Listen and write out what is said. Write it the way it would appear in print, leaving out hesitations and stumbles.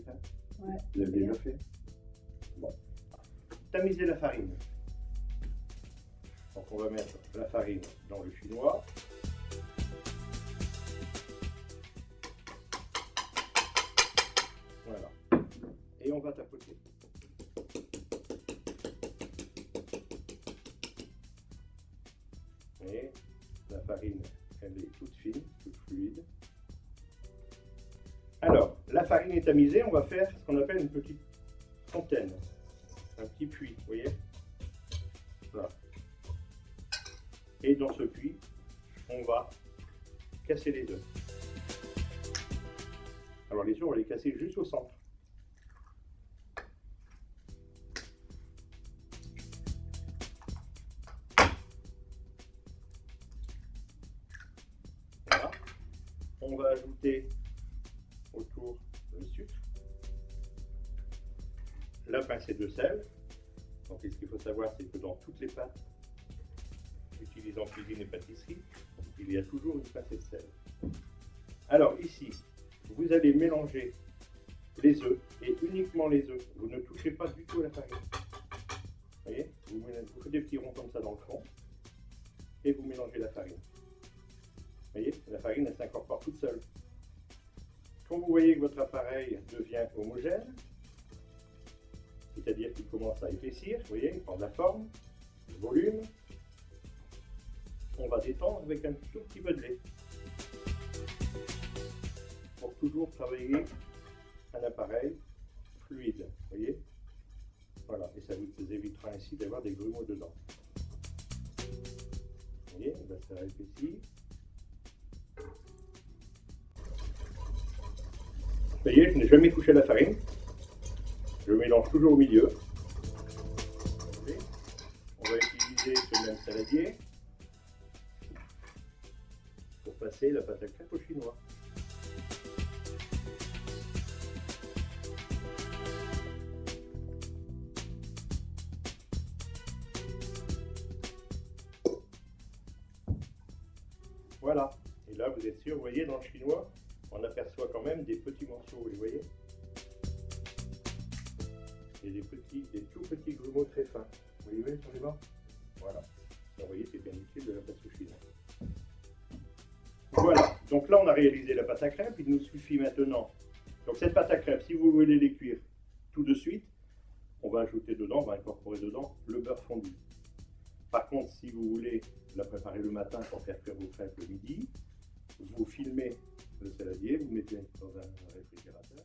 savez faire? Ouais. Vous avez déjà fait? Bon. Tamiser la farine. Donc on va mettre la farine dans le chinois. Voilà. Et on va tapoter. Et la farine, elle est toute fine, toute fluide. Alors, la farine est tamisée, on va faire ce qu'on appelle une petite fontaine. Un petit puits, vous voyez? Voilà. Et dans ce puits, on va casser les œufs. Alors les œufs, on va les casser juste au centre. Voilà. On va ajouter autour le sucre, la pincée de sel. Donc ce qu'il faut savoir, c'est que dans toutes les pâtes utilisées en cuisine et pâtisserie, il y a toujours une pincée de sel. Alors ici, vous allez mélanger les œufs et uniquement les œufs. Vous ne touchez pas du tout à la farine. Vous voyez, vous faites des petits ronds comme ça dans le fond et vous mélangez la farine. Vous voyez, la farine, elle s'incorpore toute seule. Quand vous voyez que votre appareil devient homogène, c'est-à-dire qu'il commence à épaissir, vous voyez, il prend de la forme, du volume, on va détendre avec un tout petit peu de lait. Pour toujours travailler un appareil fluide, vous voyez. Voilà, et ça vous évitera ainsi d'avoir des grumeaux dedans. Vous voyez, ça épaissit. Vous voyez, je n'ai jamais touché à la farine. Je mélange toujours au milieu. On va utiliser ce même saladier pour passer la pâte à crêpes au chinois. Voilà. Et là, vous êtes sûr, vous voyez, dans le chinois, on aperçoit quand même des petits morceaux, vous les voyez? Et des tout petits grumeaux très fins. Vous voyez sur les bords? Voilà. Vous voyez, c'est bien utile de la pâte au chinois. Voilà. Donc là, on a réalisé la pâte à crêpes. Il nous suffit maintenant. Donc cette pâte à crêpes, si vous voulez les cuire tout de suite, on va ajouter dedans, on va incorporer dedans le beurre fondu. Par contre, si vous voulez la préparer le matin pour faire cuire vos crêpes le midi, vous filmez le saladier, vous mettez dans un réfrigérateur.